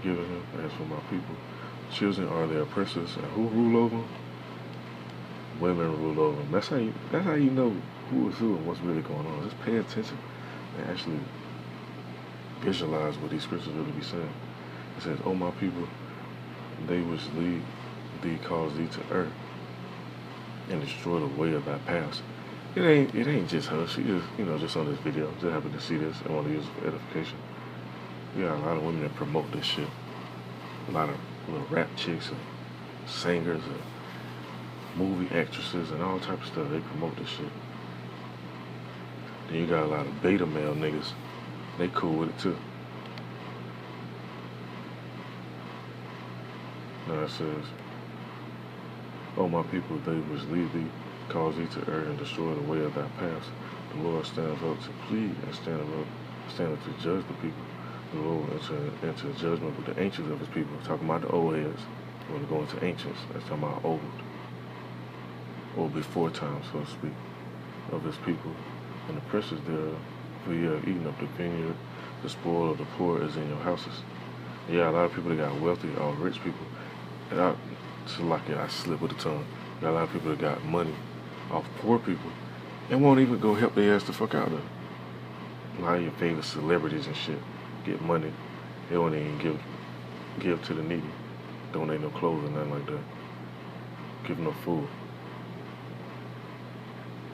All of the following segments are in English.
given him. As for my people, children are their oppressors, and who rule over them? Women rule over them. That's how you know who is who and what's really going on. Just pay attention and actually visualize what these scriptures really be saying. It says, "Oh my people, they which lead thee cause thee to err, and destroy the way of thy paths." It ain't just her. She just just on this video, just happened to see this and want to use it for edification. You got a lot of women that promote this shit. A lot of little rap chicks and singers and movie actresses and all type of stuff. They promote this shit. Then you got a lot of beta male niggas. They cool with it too. Now it says, "O my people, they which lead thee, cause thee to err and destroy the way of thy paths. The Lord stands up to plead and standeth to judge the people. The Lord will enter into judgment with the ancients of his people." Talking about the old heads. When they go into ancients, that's talking about old, or before time, so to speak, of his people, and the princes thereof. For ye have eaten up the vineyard, the spoil of the poor is in your houses. Yeah, a lot of people that got wealthy, all rich people, and I slip with the tongue. Got a lot of people that got money off poor people and won't even go help their ass the fuck out of. A lot of your favorite celebrities and shit get money. They won't even give to the needy. Donate no clothes or nothing like that. Give no food.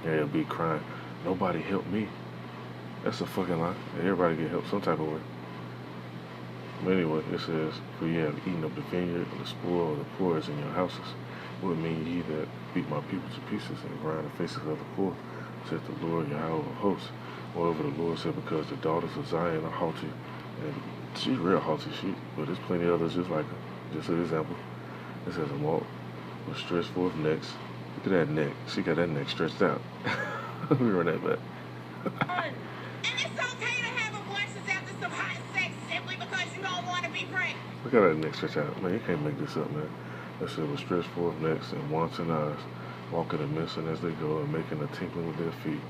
Yeah, they'll be crying, "Nobody helped me." That's a fucking lie. Everybody get help some type of way. But anyway, it says, "For ye have eaten up the vineyard, and the spoil of the poor is in your houses. What mean ye that beat my people to pieces and grind the faces of the poor, saith the Lord Yahweh of hosts." Moreover, the Lord said, "Because the daughters of Zion are haughty," and she's real haughty, but there's plenty of others just like her. Just an example. It says, "And walk with stretched forth necks." Look at that neck. She got that neck stretched out. Let me run that back. And it's okay to have abortions after some hot sex simply because you don't want to be pregnant. Look at that neck stretched out. Man, you can't make this up, man. It said, "With stretched forth necks and wanton eyes, walking and mincing as they go, and making a tinkling with their feet.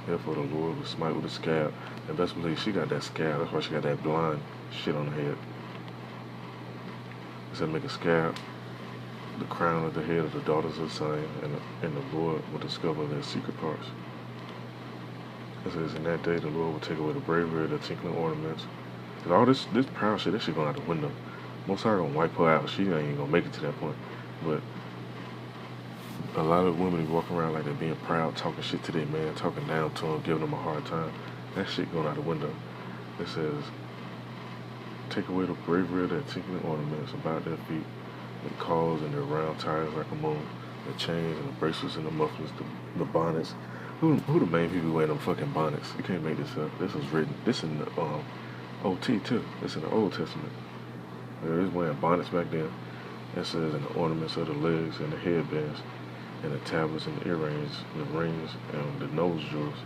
Therefore the Lord will smite with a scab." And best believe she got that scab. That's why she got that blind shit on her head. It said, "Make a scab the crown of the head of the daughters of Zion, and the Lord will discover their secret parts." It says, "In that day the Lord will take away the bravery of the tinkling ornaments." Cause all this proud shit, this shit going out the window. Most High gonna wipe her out. She ain't even gonna make it to that point. But a lot of women walk around like they're being proud, talking shit to their man, talking down to him, giving them a hard time. That shit going out the window. It says, "Take away the bravery of their tinkling ornaments about their feet, and calls and their round tires like a moon, the chains and the bracelets and the mufflers, the bonnets." Who the main people wearing them fucking bonnets? You can't make this up. This was written. This in the OT too. It's in the Old Testament. They was wearing bonnets back then. It says, "And the ornaments of the legs and the headbands, and the tablets and the earrings, the rings and the nose jewels."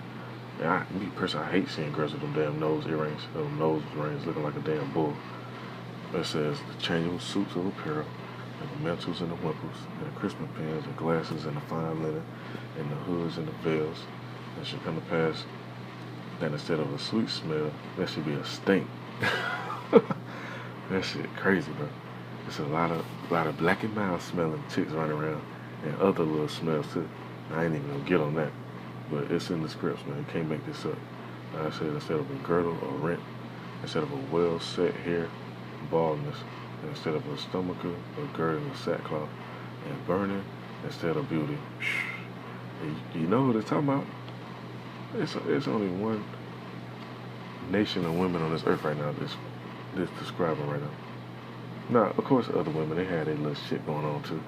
And me personally, I hate seeing girls with them damn nose earrings, them nose rings looking like a damn bull. It says, "The changeable suits of apparel, and the mantles and the wimples, and the crisping pins, and glasses, and the fine linen, and the hoods and the veils. It should come to pass that instead of a sweet smell, there should be a stink." That shit crazy, bro. It's a lot of black and mild smelling chicks running around, and other little smells too. I ain't even gonna get on that, but it's in the scripts, man. You can't make this up. Like I said, instead of a girdle or rent, instead of a well set hair, baldness, and instead of a stomacher, a girdle of sackcloth, and burning instead of beauty. You know what it's talking about? It's only one nation of women on this earth right now that's describing right now. Now, of course, other women, they had their little shit going on too,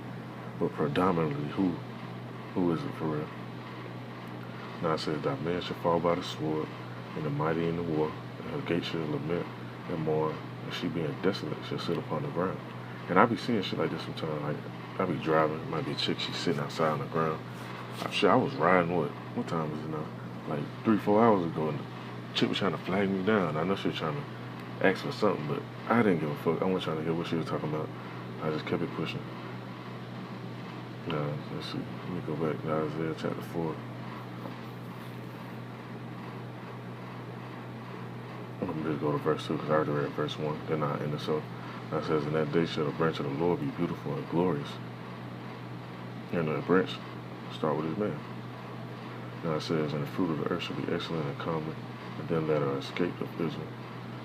but predominantly, who is it for real? Now it says, "Thy man shall fall by the sword, and the mighty in the war, and her gate shall lament and mourn, and she being desolate shall sit upon the ground." And I be seeing shit like this sometimes. Like, I be driving, might be a chick, she's sitting outside on the ground. I was riding, what time is it now? Like 3-4 hours ago, and the chick was trying to flag me down. I know she was trying to ask for something, but I didn't give a fuck. I wasn't trying to hear what she was talking about. I just kept it pushing. Now, let's see. Let me go back to Isaiah chapter 4. I'm going to just go to verse 2 because I already read verse 1. They're not in the so. Now it says, in that day shall the branch of the Lord be beautiful and glorious. And the branch start with his man. Now it says, and the fruit of the earth shall be excellent and common, and them that are escaped of Israel.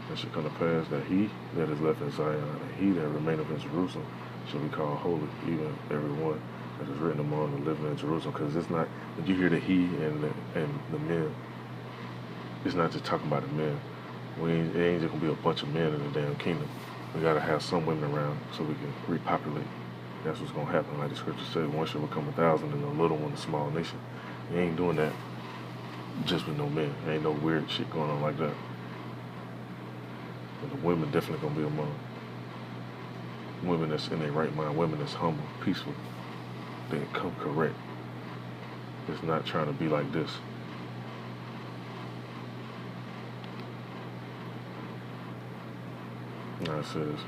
And it shall come to pass that he that is left in Zion, and he that remaineth in Jerusalem, shall be called holy, even every one that is written among the living in Jerusalem. Because it's not, when you hear the he and the men, it's not just talking about the men. It ain't just going to be a bunch of men in the damn kingdom. We got to have some women around so we can repopulate. That's what's going to happen. Like the scripture says, one shall become 1,000 and a little one a small nation. He ain't doing that just with no men. There ain't no weird shit going on like that. But the women definitely going to be among women that's in their right mind, women that's humble, peaceful, they come correct. It's not trying to be like this. Now it says,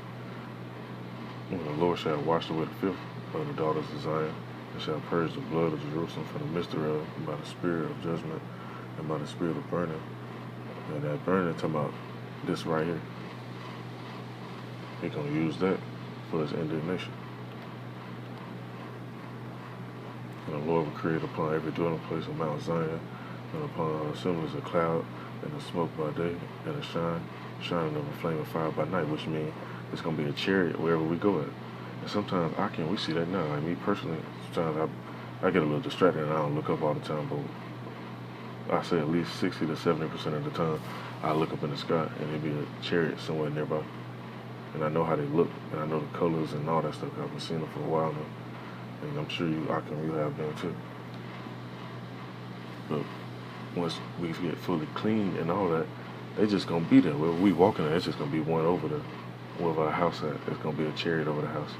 when the Lord shall wash away the filth of the daughters of Zion, and shall purge the blood of Jerusalem from the midst thereof, by the spirit of judgment and by the spirit of burning. And that burning, talking about this right here. He's going to use that for his indignation. And the Lord will create upon every dwelling place of Mount Zion, and upon our assemblies a cloud, and a smoke by day, and a shining of a flame of fire by night, which means it's going to be a chariot wherever we go at. And sometimes we see that now. Like me personally, sometimes I get a little distracted and I don't look up all the time, but I say at least 60 to 70% of the time, I look up in the sky and there'll be a chariot somewhere nearby. And I know how they look, and I know the colors and all that stuff. I've been seeing them for a while now. And I'm sure you have been too. But once we get fully clean and all that, they just gonna be there. Wherever we walking at, it's just gonna be one over there. Wherever our house at, it's gonna be a chariot over the house.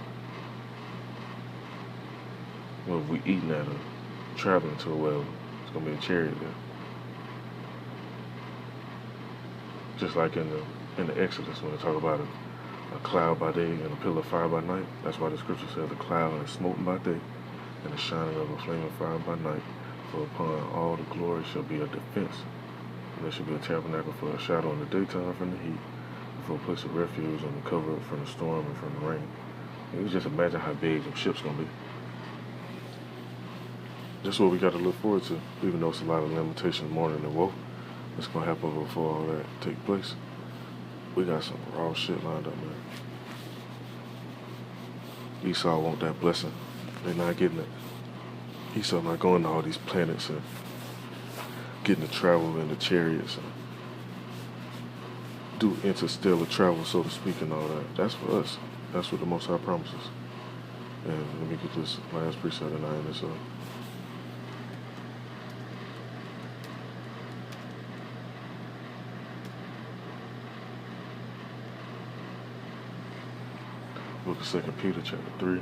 Wherever we eating at or traveling to or wherever, it's gonna be a chariot there. Just like in the Exodus when they talk about a cloud by day and a pillar of fire by night. That's why the scripture says a cloud and a smoke by day and the shining of a flame of fire by night. For upon all the glory shall be a defense. And there shall be a tabernacle for a shadow in the daytime from the heat, and for a place of refuge and a cover from the storm and from the rain. And you just imagine how big the ship's gonna be. That's what we got to look forward to, even though it's a lot of limitations more than the woe. It's gonna happen before all that take place. We got some raw shit lined up, man. Esau want that blessing. They're not getting it. Esau not going to all these planets and getting to travel in the chariots and do interstellar travel, so to speak, and all that. That's for us. That's what the Most High promises. And let me get this last precept and I end this up. Book of 2 Peter chapter 3.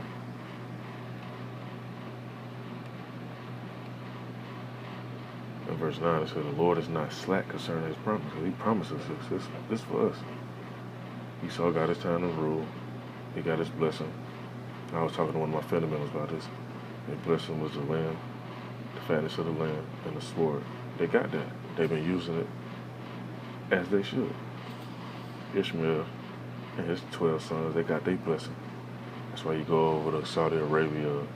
In verse 9 it says, the Lord is not slack concerning his promise. He promises this. This for us. Esau got his time to rule. He got his blessing. I was talking to one of my family members about this. Their blessing was the land, the fatness of the land, and the sword. They got that. They've been using it as they should. Ishmael and his 12 sons, they got their blessing. That's why you go over to Saudi Arabia,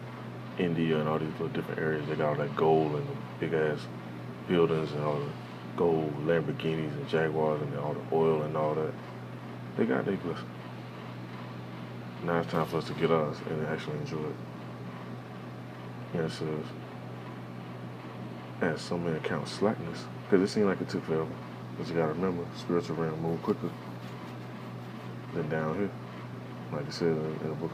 India, and all these little different areas. They got all that gold and the big ass buildings and all the gold Lamborghinis and Jaguars and all the oil and all that. They got their blessing. Now it's time for us to get ours and actually enjoy it. And it says, as some men count slackness, because it seemed like it took forever. But you gotta remember, spiritual realm move quicker than down here. Like it said in the book